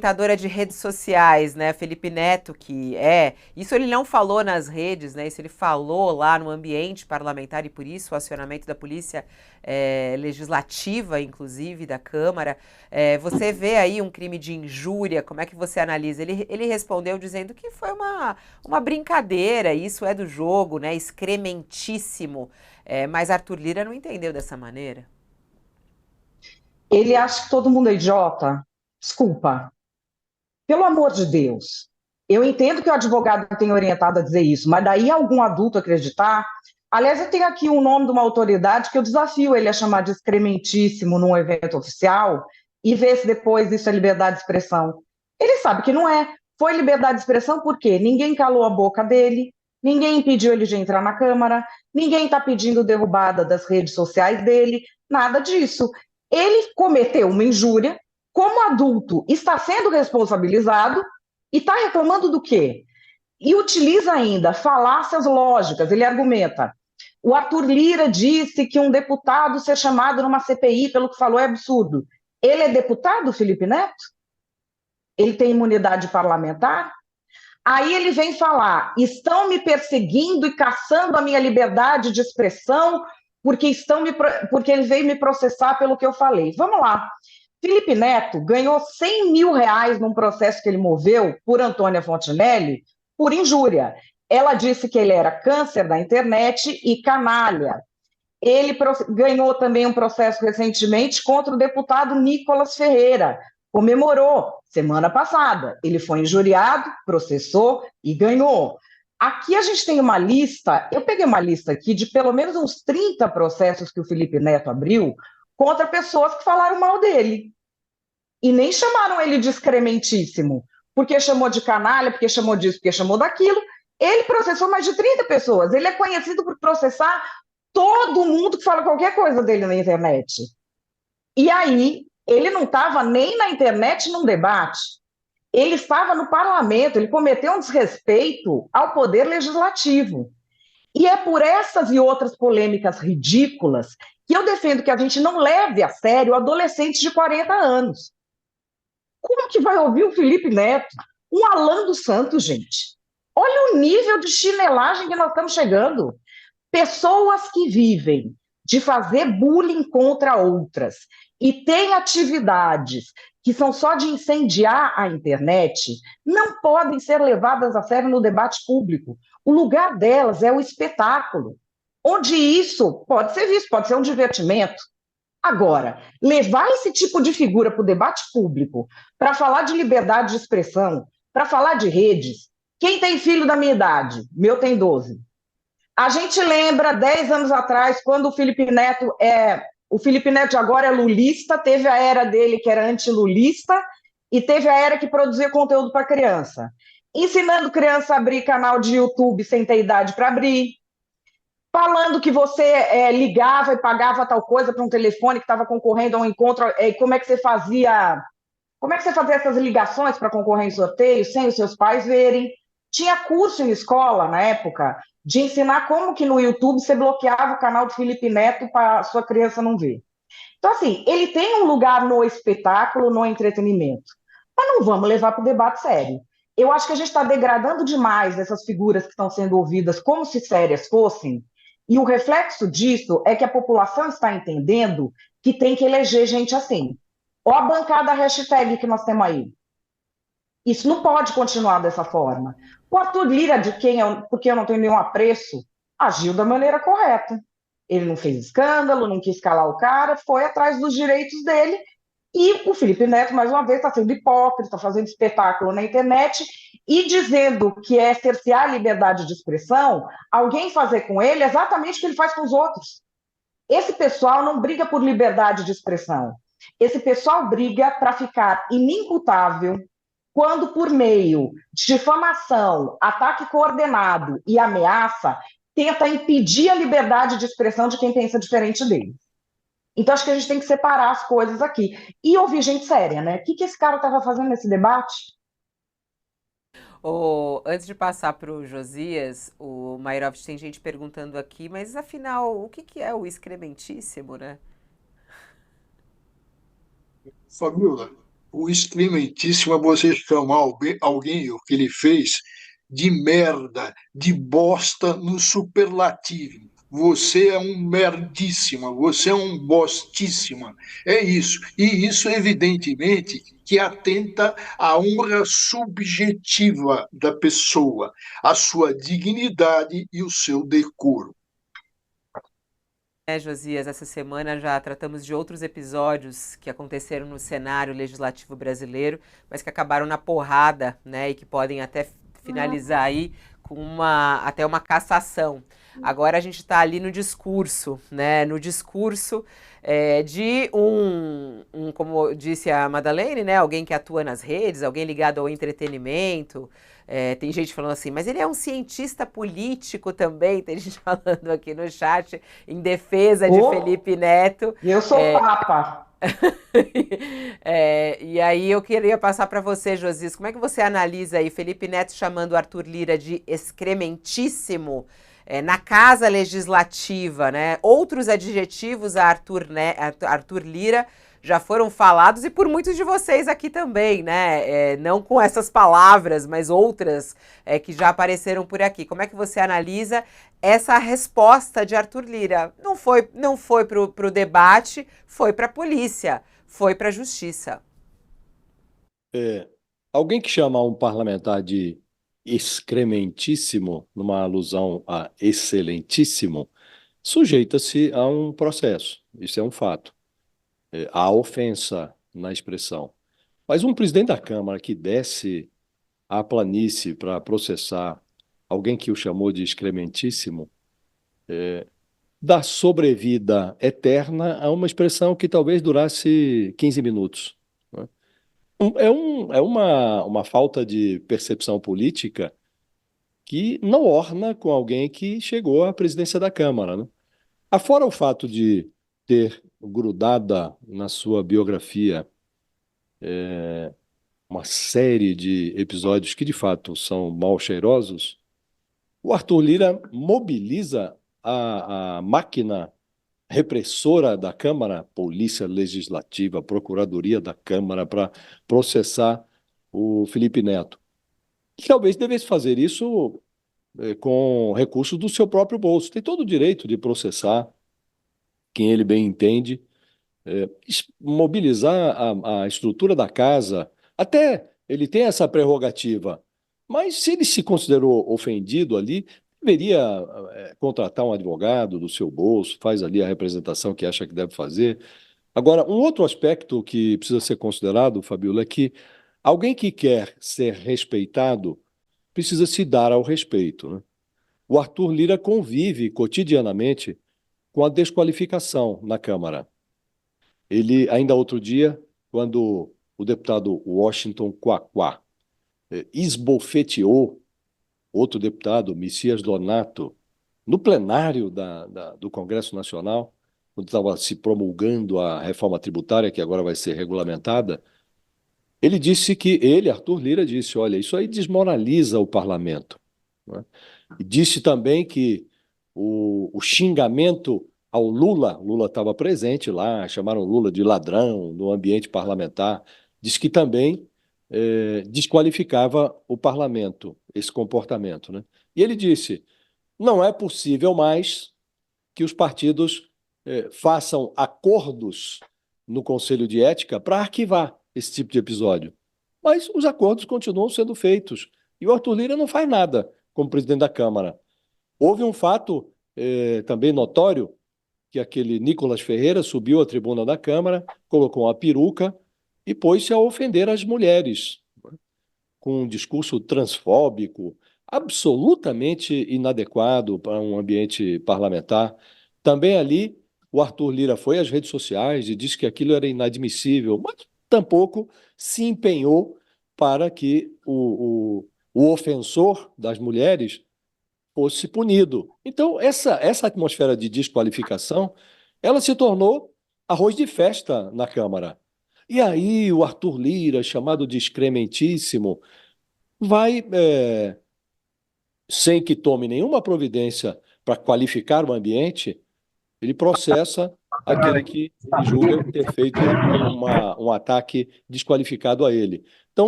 frequentadora de redes sociais, né? Felipe Neto, que é. Isso ele não falou nas redes, né? Isso ele falou lá no ambiente parlamentar e por isso o acionamento da polícia legislativa, inclusive, da Câmara. Você vê aí um crime de injúria, como é que você analisa? Ele respondeu dizendo que foi uma brincadeira, isso é do jogo, né? Excrementíssimo. Mas Arthur Lira não entendeu dessa maneira. Ele acha que todo mundo é idiota. Desculpa. Pelo amor de Deus. Eu entendo que o advogado tem orientado a dizer isso, mas daí algum adulto acreditar. Aliás, eu tenho aqui o nome de uma autoridade que eu desafio ele a chamar de excrementíssimo num evento oficial e ver se depois isso é liberdade de expressão. Ele sabe que não é. Foi liberdade de expressão porque ninguém calou a boca dele, ninguém impediu ele de entrar na Câmara, ninguém está pedindo derrubada das redes sociais dele, nada disso. Ele cometeu uma injúria, como adulto, está sendo responsabilizado e está reclamando do quê? E utiliza ainda falácias lógicas. Ele argumenta. O Arthur Lira disse que um deputado ser chamado numa CPI pelo que falou é absurdo. Ele é deputado, Felipe Neto? Ele tem imunidade parlamentar? Aí ele vem falar: estão me perseguindo e caçando a minha liberdade de expressão porque ele veio me processar pelo que eu falei. Vamos lá. Felipe Neto ganhou R$ 100.000 num processo que ele moveu por Antônia Fontinelli por injúria. Ela disse que ele era câncer da internet e canalha. Ele ganhou também um processo recentemente contra o deputado Nicolas Ferreira. Comemorou semana passada. Ele foi injuriado, processou e ganhou. Aqui a gente tem uma lista, eu peguei uma lista aqui de pelo menos uns 30 processos que o Felipe Neto abriu contra pessoas que falaram mal dele. E nem chamaram ele de excrementíssimo, porque chamou de canalha, porque chamou disso, porque chamou daquilo. Ele processou mais de 30 pessoas. Ele é conhecido por processar todo mundo que fala qualquer coisa dele na internet. E aí, ele não estava nem na internet num debate. Ele estava no parlamento, ele cometeu um desrespeito ao poder legislativo. E é por essas e outras polêmicas ridículas que eu defendo que a gente não leve a sério adolescentes de 40 anos. Como que vai ouvir o Felipe Neto? Um Alan dos Santos, gente. Olha o nível de chinelagem que nós estamos chegando. Pessoas que vivem de fazer bullying contra outras e têm atividades que são só de incendiar a internet, não podem ser levadas a sério no debate público. O lugar delas é o espetáculo, onde isso pode ser visto, pode ser um divertimento. Agora, levar esse tipo de figura para o debate público, para falar de liberdade de expressão, para falar de redes, quem tem filho da minha idade? Meu tem 12. A gente lembra 10 anos atrás, quando o Felipe Neto O Felipe Neto agora é lulista, teve a era dele que era antilulista, e teve a era que produzia conteúdo para criança. Ensinando criança a abrir canal de YouTube sem ter idade para abrir, falando que você ligava e pagava tal coisa para um telefone que estava concorrendo a um encontro, como é que você fazia essas ligações para concorrer em sorteio sem os seus pais verem? Tinha curso em escola, na época, de ensinar como que no YouTube você bloqueava o canal de Felipe Neto para sua criança não ver. Então, assim, ele tem um lugar no espetáculo, no entretenimento. Mas não vamos levar para o debate sério. Eu acho que a gente está degradando demais essas figuras que estão sendo ouvidas como se sérias fossem, e o reflexo disso é que a população está entendendo que tem que eleger gente assim. Ou a bancada hashtag que nós temos aí. Isso não pode continuar dessa forma. O Arthur Lira, porque eu não tenho nenhum apreço, agiu da maneira correta. Ele não fez escândalo, não quis calar o cara, foi atrás dos direitos dele. E o Felipe Neto, mais uma vez, está sendo hipócrita, fazendo espetáculo na internet e dizendo que é cercear a liberdade de expressão, alguém fazer com ele exatamente o que ele faz com os outros. Esse pessoal não briga por liberdade de expressão. Esse pessoal briga para ficar inimputável quando, por meio de difamação, ataque coordenado e ameaça, tenta impedir a liberdade de expressão de quem pensa diferente dele. Então, acho que a gente tem que separar as coisas aqui. E ouvir gente séria, né? O que esse cara estava fazendo nesse debate? Antes de passar para o Josias, o Mairovich tem gente perguntando aqui, mas afinal, o que que é o excrementíssimo, né? Fabiola, O excrementíssimo é você chamar alguém, o que ele fez, de merda, de bosta no superlativo. Você é um merdíssima, você é um bostíssima. É isso. E isso, evidentemente, que atenta à honra subjetiva da pessoa, à sua dignidade e o seu decoro. Josias, essa semana já tratamos de outros episódios que aconteceram no cenário legislativo brasileiro, mas que acabaram na porrada, né, e que podem até finalizar aí com até uma cassação. Agora a gente está ali no discurso, né, no discurso de como disse a Madeleine, né, alguém que atua nas redes, alguém ligado ao entretenimento. Tem gente falando assim, mas ele é um cientista político também, tem gente falando aqui no chat em defesa de Ô, Felipe Neto. eu sou papa. E aí eu queria passar para você, Josias, como é que você analisa aí Felipe Neto chamando o Arthur Lira de excrementíssimo na Casa Legislativa, né? Outros adjetivos a Arthur Lira já foram falados e por muitos de vocês aqui também, né? Não com essas palavras, mas outras que já apareceram por aqui. Como é que você analisa essa resposta de Arthur Lira? Não foi pro debate, foi para a polícia, foi para a justiça. É, alguém que chama um parlamentar de excrementíssimo, numa alusão a excelentíssimo, sujeita-se a um processo. Isso é um fato. Há ofensa na expressão. Mas um presidente da Câmara que desce à planície para processar alguém que o chamou de excrementíssimo, dá sobrevida eterna a uma expressão que talvez durasse 15 minutos. Né? É uma falta de percepção política que não orna com alguém que chegou à presidência da Câmara, né? Afora o fato de ter grudada na sua biografia uma série de episódios que, de fato, são mal cheirosos, o Arthur Lira mobiliza a máquina repressora da Câmara, Polícia Legislativa, Procuradoria da Câmara, para processar o Felipe Neto. Que talvez devesse fazer isso com recursos do seu próprio bolso. Tem todo o direito de processar quem ele bem entende, mobilizar a estrutura da casa. Até ele tem essa prerrogativa. Mas se ele se considerou ofendido ali, deveria contratar um advogado do seu bolso, faz ali a representação que acha que deve fazer. Agora, um outro aspecto que precisa ser considerado, Fabiola, é que alguém que quer ser respeitado precisa se dar ao respeito, né? O Arthur Lira convive cotidianamente com a desqualificação na Câmara. Ele, ainda outro dia, quando o deputado Washington Quaquá esbofeteou outro deputado, Messias Donato, no plenário do Congresso Nacional, quando estava se promulgando a reforma tributária, que agora vai ser regulamentada, ele disse que, Arthur Lira, disse, olha, isso aí desmoraliza o parlamento. Né? E disse também que o xingamento ao Lula estava presente lá, chamaram Lula de ladrão no ambiente parlamentar, disse que também desqualificava o parlamento, esse comportamento. Né? E ele disse, não é possível mais que os partidos façam acordos no Conselho de Ética para arquivar esse tipo de episódio. Mas os acordos continuam sendo feitos. E o Arthur Lira não faz nada como presidente da Câmara. Houve um fato também notório, que aquele Nicolas Ferreira subiu à tribuna da Câmara, colocou uma peruca e pôs-se a ofender as mulheres, com um discurso transfóbico, absolutamente inadequado para um ambiente parlamentar. Também ali, o Arthur Lira foi às redes sociais e disse que aquilo era inadmissível, mas tampouco se empenhou para que o ofensor das mulheres fosse punido. Então, essa atmosfera de desqualificação, ela se tornou arroz de festa na Câmara. E aí o Arthur Lira, chamado de excrementíssimo, vai, sem que tome nenhuma providência para qualificar o ambiente, ele processa aquele que ele julga ter feito um ataque desqualificado a ele. Então,